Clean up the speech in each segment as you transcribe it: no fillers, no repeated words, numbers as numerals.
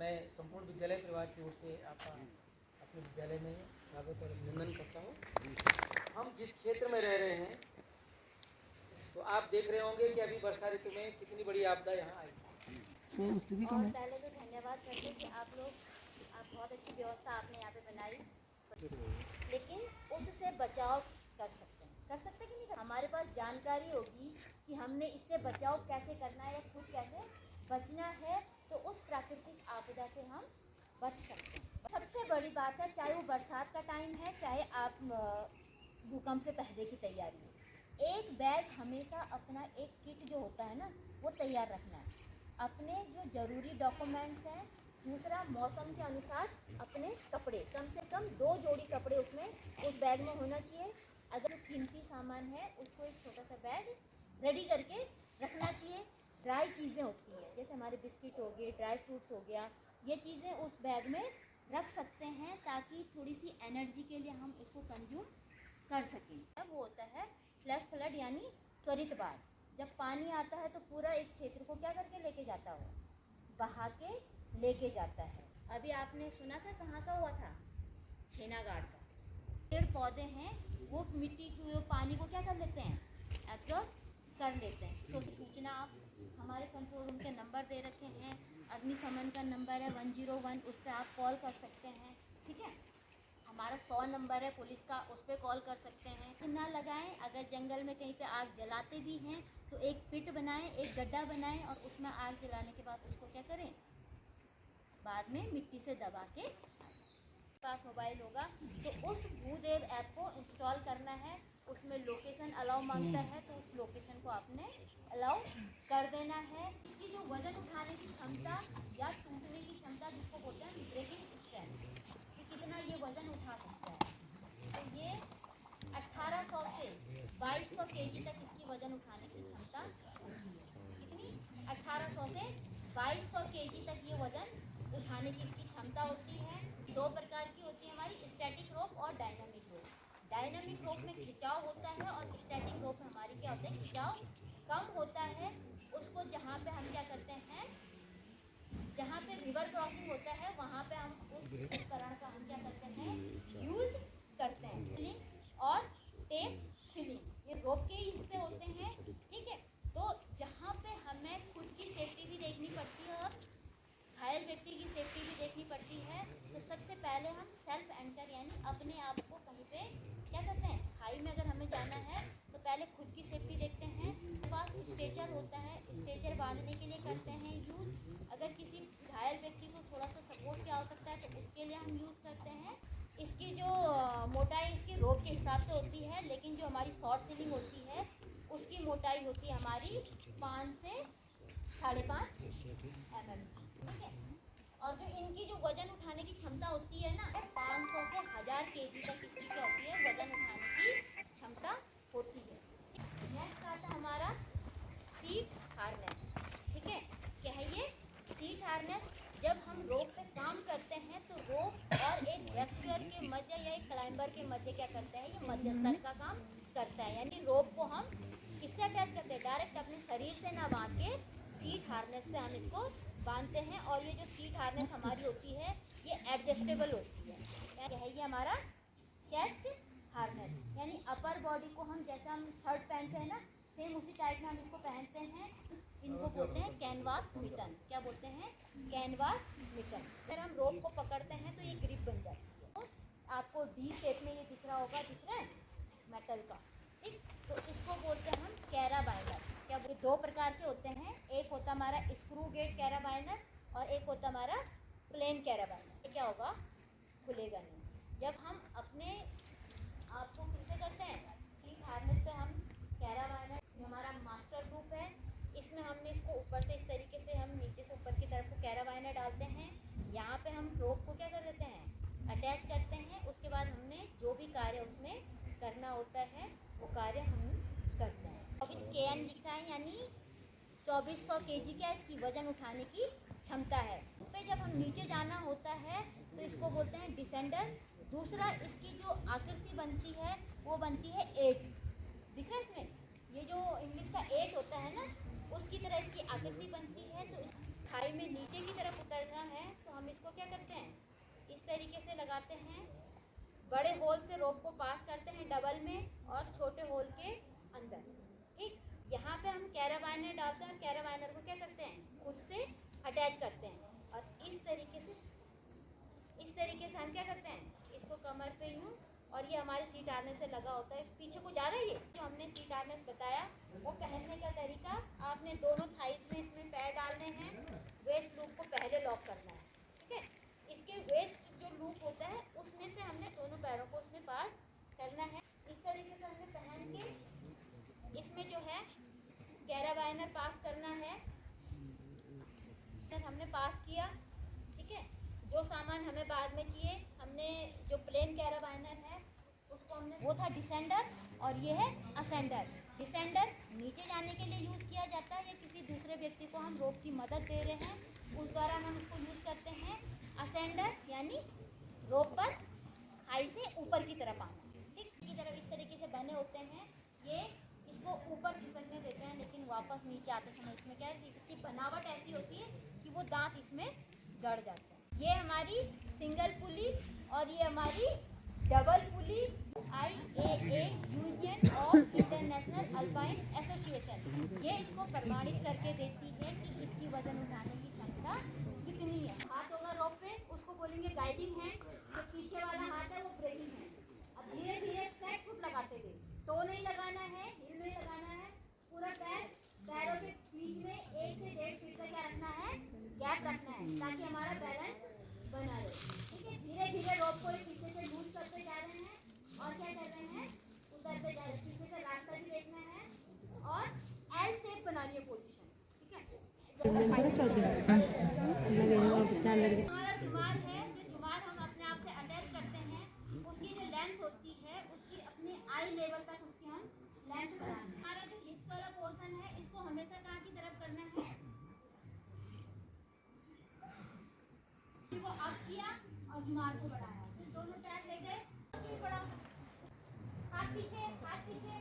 मैं संपूर्ण विद्यालय परिवार की ओर से आपका अपने विद्यालय में स्वागत और अभिनंदन करता हूँ। हम जिस क्षेत्र में रह रहे हैं तो आप देख रहे होंगे कि अभी वर्षा ऋतु में कितनी बड़ी आपदा यहाँ आई। और पहले तो धन्यवाद करते कि आप बहुत अच्छी व्यवस्था आपने यहाँ पे बनाई, लेकिन उससे बचाव कर सकते कि नहीं हमारे पास जानकारी होगी कि हमने इससे बचाव कैसे करना है या खुद कैसे बचना है, तो उस प्राकृतिक आपदा से हम बच सकते हैं। सबसे बड़ी बात है, चाहे वो बरसात का टाइम है, चाहे आप भूकंप से पहले की तैयारी है, एक बैग हमेशा अपना एक किट जो होता है ना वो तैयार रखना है। अपने जो ज़रूरी डॉक्यूमेंट्स हैं, दूसरा मौसम के अनुसार अपने कपड़े, कम से कम 2 जोड़ी कपड़े उसमें उस बैग में होना चाहिए। अगर कीमती सामान है उसको एक छोटा सा बैग रेडी करके रखना चाहिए। ड्राई चीज़ें होती हैं जैसे हमारे बिस्किट हो गए, ड्राई फ्रूट्स हो गया, ये चीज़ें उस बैग में रख सकते हैं ताकि थोड़ी सी एनर्जी के लिए हम उसको कंज्यूम कर सकें। अब वो होता है फ्लैश फ्लड यानी त्वरित बाढ़। जब पानी आता है तो पूरा एक क्षेत्र को क्या करके लेके जाता हो, बहा के लेके जाता है। अभी आपने सुना था कहाँ का हुआ था, छेनागाड़ का। पेड़ पौधे हैं वो मिट्टी को, पानी को क्या कर लेते हैं, एब्जॉर्ब कर लेते हैं। सूचना आप हमारे कंट्रोल रूम के नंबर दे रखे हैं, अग्निशमन का नंबर है 101, उस पर आप कॉल कर सकते हैं, ठीक है। हमारा 100 नंबर है पुलिस का, उस पर कॉल कर सकते हैं। ना लगाएं, अगर जंगल में कहीं पे आग जलाते भी हैं तो एक पिट बनाएं, एक गड्ढा बनाएं और उसमें आग जलाने के बाद उसको क्या करें, बाद में मिट्टी से दबा के पास मोबाइल होगा तो उस भूदेव ऐप को इंस्टॉल करना है। उसमें लोकेशन अलाउ मांगता है तो उस लोकेशन को आपने अलाउ कर देना है। इसकी जो वजन उठाने की क्षमता या टूटने की क्षमता जिसको बोलते हैं ब्रेकिंग स्ट्रेंथ, कि कितना ये वजन उठा सकता है, तो ये 1800 से 2200 केजी तक इसकी वजन उठाने की क्षमता होती है। कितनी, 1800 से 2200 केजी तक ये वजन उठाने की इसकी क्षमता होती है। 2 प्रकार की होती है हमारी, स्टैटिक रोप और डायनामिक रोप। डायनामिक रोप में खिंचाव होता है और स्टैटिक रोप में हमारी क्या होता है, खिंचाव कम होता है। उसको जहाँ पे हम क्या करते हैं, जहाँ पे रिवर क्रॉसिंग होता है वहाँ पे हम उस उपकरण का हम क्या करते हैं, यूज करते हैं। सिलिंग और टेप सिलिंग, ये रोप के ही हिस्से होते हैं, ठीक है। तो जहाँ पे हमें खुद की सेफ्टी भी देखनी पड़ती है और घायल व्यक्ति की सेफ्टी भी देखनी पड़ती है, तो सबसे पहले हम सेल्फ एंकर यानी अपने आप को कहीं पे क्या करते हैं, खाई में अगर हमें जाना है तो पहले खुद की सेफ्टी देखते हैं। पास स्ट्रेचर होता है, स्ट्रेचर बांधने के लिए करते हैं यूज़। अगर किसी घायल व्यक्ति को थोड़ा सा सपोर्ट की आवश्यकता है तो उसके लिए हम यूज़ करते हैं। इसकी जो मोटाई इसकी रोप के हिसाब से होती है, लेकिन जो हमारी शॉर्ट सीलिंग होती है उसकी मोटाई होती है हमारी 5 से 5.5 mm, ठीक है। और जो इनकी जो वजन उठाने की क्षमता होती है ना, 500 से 1000 केजी तक इसकी क्या होती है, वजन उठाने की क्षमता होती है। नेक्स्ट आता है हमारा सीट हार्नेस, ठीक है। क्या है ये सीट हार्नेस? जब हम रोप पे काम करते हैं तो रोप और एक रेस्क्यूअर के मध्य या एक क्लाइंबर के मध्य क्या करता है, ये मध्यस्तर का काम करता है। यानी रोप को हम किससे अटैच करते हैं, डायरेक्ट अपने शरीर से ना बांध के सीट हार्नेस से हम इसको बांधते हैं। और ये जो सीट हार्नेस हमारी होती है ये एडजस्टेबल होती है। क्या है ये हमारा चेस्ट हार्नेस, यानी अपर बॉडी को हम जैसे हम शर्ट पहनते हैं ना, सेम उसी टाइप में हम इसको पहनते हैं। इनको बोलते हैं कैनवास मिटन। क्या बोलते हैं, कैनवास मिटन। अगर हम रोप को पकड़ते हैं तो ये ग्रिप बन जाती है। तो आपको डी शेप में ये दिख रहा होगा, दिख रहा है मेटल का, ठीक। तो इसको बोलते हैं हम कैराबाइनर। क्या बोलते, 2 प्रकार के होते हैं, एक होता हमारा स्क्रू गेट कैराबाइनर और एक होता हमारा प्लेन कैराबाइनर। क्या होगा, खुलेगा नहीं। जब हम अपने आपको किससे करते हैं, सीट हार्नेस से हम कैराबाइनर, हमारा मास्टर लूप है, इसमें हमने इसको ऊपर से इस तरीके से हम नीचे से ऊपर की तरफ को कैराबाइनर डालते हैं। यहाँ पे हम रोप को क्या कर देते हैं, अटैच करते हैं। उसके बाद हमने जो भी कार्य उसमें करना होता है वो कार्य हम करते हैं। अब इस KN लिखा है यानी 2400 केजी क्या इसकी वजन उठाने की क्षमता है। पे जब हम नीचे जाना होता है तो इसको बोलते हैं डिसेंडर। दूसरा इसकी जो आकृति बनती है वो बनती है 8, दिख रहा है इसमें, ये जो इंग्लिश का 8 होता है ना, उसकी तरह इसकी आकृति बनती है। तो खाई में नीचे की तरफ उतरना है तो हम तरीके से लगाते हैं, बड़े होल से रोप को पास करते हैं डबल में और छोटे होल के अंदर। ठीक, यहाँ पे हम कैराबाइनर डालते हैं और कैराबाइनर को क्या करते हैं, खुद से अटैच करते हैं। और इस तरीके से हम क्या करते हैं, इसको कमर पे यूँ, और ये हमारे सीट हार्नेस से लगा होता है। पीछे को जा रहा है ये जो हमने सीट हार्नेस बताया, वो पहनने का तरीका, आपने दोनों थाइस में इसमें पैर डालने हैं, वेस्ट लूप को पहले लॉक करना है। ठीक है, इसके वेस्ट जो लूप होता है उसमें से हमने दोनों पैरों को उसमें पास करना है। इस तरीके से हमने पहन के इसमें जो है कैराबाइनर पास करना है। हमने पास किया। ठीक है, जो सामान हमें बाद में चाहिए, हमने जो प्लेन कैराबाइनर है उसको हमने, वो था डिसेंडर और ये है असेंडर। डिसेंडर नीचे जाने के लिए यूज़ किया जाता है या किसी दूसरे व्यक्ति को हम रोप की मदद दे रहे हैं उस दौरान हम उसको यूज़ करते हैं। असेंडर यानी रोप पर हाई से ऊपर की तरफ आना। ठीक, की तरफ इस तरीके से बने होते हैं, ये इसको ऊपर खिसकने देते हैं, लेकिन वापस नीचे आते समय इसमें क्या है, इसकी बनावट ऐसी होती है कि वो दांत इसमें गड़ जाते हैं। ये हमारी सिंगल पुली और ये हमारी double pulley. IAA union of international alpine association ये इसको प्रमाणित करके देती है कि इसकी वजन उठाने की क्षमता कितनी है। हाथ होगा रोप पे, उसको बोलेंगे गाइडिंग हैंड, जो पीछे वाला हाथ है वो ब्रेकिंग हैंड। अब धीरे धीरे फ्लैट फुट लगाते गए, तो नहीं लगाना है, हिल नहीं लगाना है, पूरा पैरों के बीच में 1 से 1.5 फीट का क्या रखना है, गैप रखना है, ताकि हमारा बैलेंस बना रहे। ठीक है, धीरे धीरे रोप को पीछे से लूज करते जा रहे हैं और क्या कर रहे हैं, उतरते जा रहे हैं। पीछे से रास्ता भी देखना है और एल शेप बनानी है पोजीशन। ठीक है, हमारा जुमार है, जो जुमार हम अपने आप से अटैच करते हैं, उसकी जो लेंथ होती है उसकी अपने आई लेवल तक उसकी हम लेंथ बढ़ाएं। हमारा जो हिप्स वाला पोर्शन है इसको हमेशा कहाँ की तरफ करना है, को अप किया और जुमार को बढ़ाया, फिर दोनों पैर ले गए, बढ़ा, हाथ पीछे, हाथ पीछे।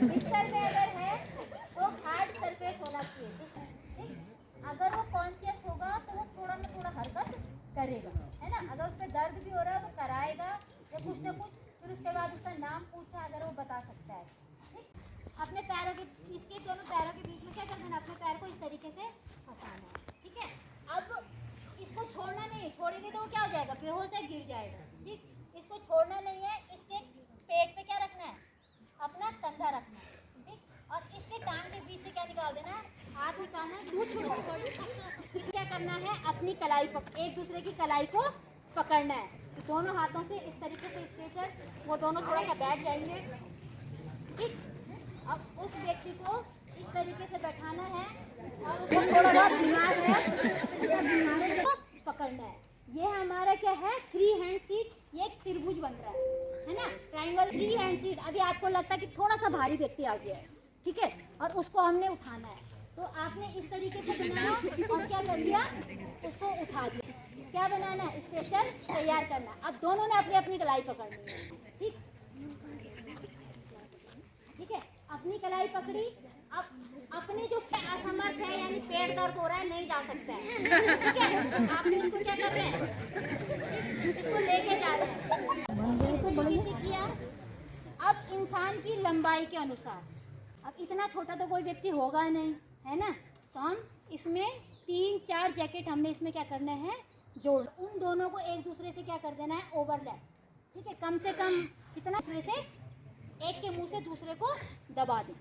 बिस्तर में अगर है तो हार्ड सरफेस होना चाहिए। ठीक, अगर वो कॉन्शियस होगा तो वो थोड़ा ना थोड़ा हरकत करेगा, है ना। अगर उस पर दर्द भी हो रहा है तो कराएगा या कुछ ना कुछ, फिर उसके बाद उसका नाम पूछा अगर वो बता सकता है। ठीक, अपने पैरों के, इसके दोनों पैरों के बीच में क्या करना है, अपने पैर को इस तरीके से फंसाना है। ठीक है, अब इसको छोड़ना नहीं है, छोड़ेंगे तो वो क्या हो जाएगा, बेहोश है, गिर जाएगा। ठीक, इसको छोड़ना नहीं है, इसके पेट पे क्या रखना है, अपना कंधा रखना है। ठीक, और इसके टांग के बीच से क्या निकाल देना है, हाथ निकालना है। क्या करना है, अपनी कलाई एक दूसरे की कलाई को पकड़ना है, दोनों हाथों से इस तरीके से स्ट्रेचर, वो दोनों थोड़ा सा बैठ जाएंगे। ठीक, अब उस व्यक्ति को इस तरीके से बैठाना है और उसको थोड़ा बहुत दिमाग है तो पकड़ना है। ये हमारा क्या है, 3 हैंड सीट, ये एक त्रिभुज बन रहा है ना, ट्रायंगल 3 हैंड सीट। अभी आपको लगता है कि थोड़ा सा भारी व्यक्ति आ गया है, ठीक है, और उसको हमने उठाना है, तो आपने इस तरीके से बनाया और क्या कर दिया, उसको उठा दिया। क्या बनाना है, स्ट्रेचर तैयार करना। अब दोनों ने अपनी अपनी कलाई पकड़नी है। ठीक, ठीक है, अपनी कलाई पकड़ी। अब अपने जो असमर्थ है यानी पेट दर्द हो रहा है, नहीं जा सकता है, ठीक है, आपने इसको क्या कर रहे हैं, इसको लेके जा रहे हैं, इसको तरीके से किया। अब इंसान की लंबाई के अनुसार, अब इतना छोटा तो कोई व्यक्ति होगा नहीं, है ना, तो हम इसमें 3-4 जैकेट हमने इसमें क्या करना है, जोड़, उन दोनों को एक दूसरे से क्या कर देना है, ओवरलैप। ठीक है, कम से कम कितना, दूसरे से एक के मुंह से दूसरे को दबा दें।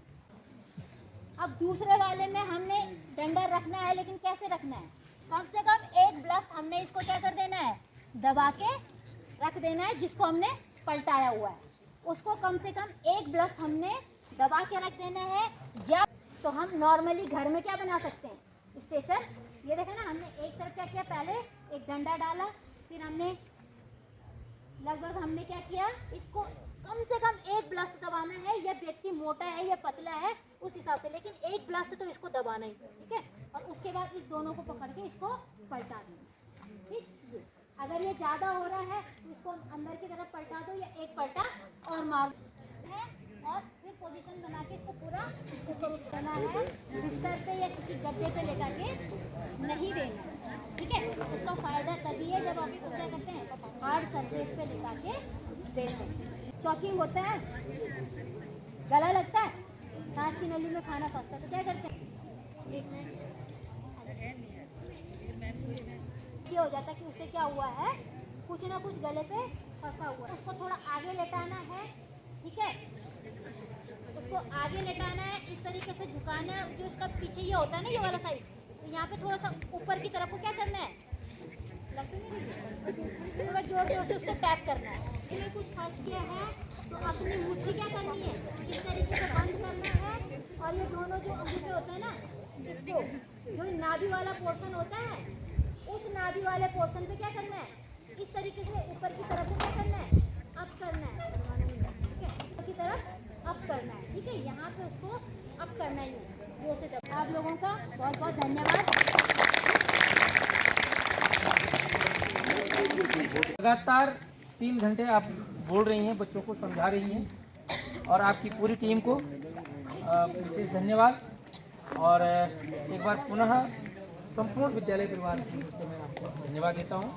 अब दूसरे वाले में हमने डंडा रखना है, लेकिन कैसे रखना है, कम से कम एक ब्लस्ट हमने इसको क्या कर देना है, दबा के रख देना है, जिसको हमने पलटाया हुआ है उसको कम से कम एक ब्लस्ट हमने दबा के रख देना है। या तो हम नॉर्मली घर में क्या बना सकते हैं, स्ट्रेचर। ये देखें ना, हमने एक तरफ क्या किया, पहले एक डंडा डाला, फिर हमने लगभग हमने क्या किया, इसको कम से कम एक ब्लस्ट दबाना है, या व्यक्ति मोटा है या पतला है उस हिसाब से, लेकिन एक ब्लस्ट तो इसको दबाना ही, ठीक है, और उसके बाद इस दोनों को पकड़ के इसको पलटा देना। ठीक, अगर ये ज़्यादा हो रहा है तो इसको अंदर की तरफ पलटा दो या एक पलटा और मार दो है, और फिर पोजीशन बना के इसको पूरा ऊपर उठाना है, बिस्तर पे या किसी गद्दे पे लेटा के नहीं देना, ठीक है। उसका फ़ायदा तभी है जब आप इसको क्या करते हैं, हार्ड सरफेस पे लेटा के देते हैं। चॉकिंग होता है, गला लगता है, सांस की नली में खाना फंसता है, तो क्या करते हैं, एक मिनट ये हो जाता है कि उससे क्या हुआ है, कुछ ना कुछ गले पे फंसा हुआ है। उसको थोड़ा आगे लेटाना है, ठीक है, उसको आगे लेटाना है, इस तरीके से झुकाना है, जो इसका पीछे ये होता है ना, ये वाला साइड, तो यहाँ पे थोड़ा सा ऊपर की तरफ को क्या करना है, थोड़ा जोर जोर से उसको टैप करना है। ये कुछ फंस गया है तो अपनी मुट्ठी क्या करनी है, इस तरीके से बंद करना है, और ये दोनों जो अंगूठे होते हैं ना, इसको जो नाभि वाला पोर्शन होता है, उस नाभि वाले पोर्शन पे क्या करना है, इस तरीके से ऊपर की तरफ को क्या करना है, अप करना है, ठीक है, ऊपर की तरफ अप करना है, ठीक है, यहाँ पे उसको अप करना ही है, जोर से दबाओ। आप लोगों का बहुत बहुत धन्यवाद। लगातार 3 घंटे आप बोल रही हैं, बच्चों को समझा रही हैं, और आपकी पूरी टीम को विशेष धन्यवाद। और एक बार पुनः संपूर्ण विद्यालय परिवार की ओर से मैं आपको धन्यवाद देता हूँ।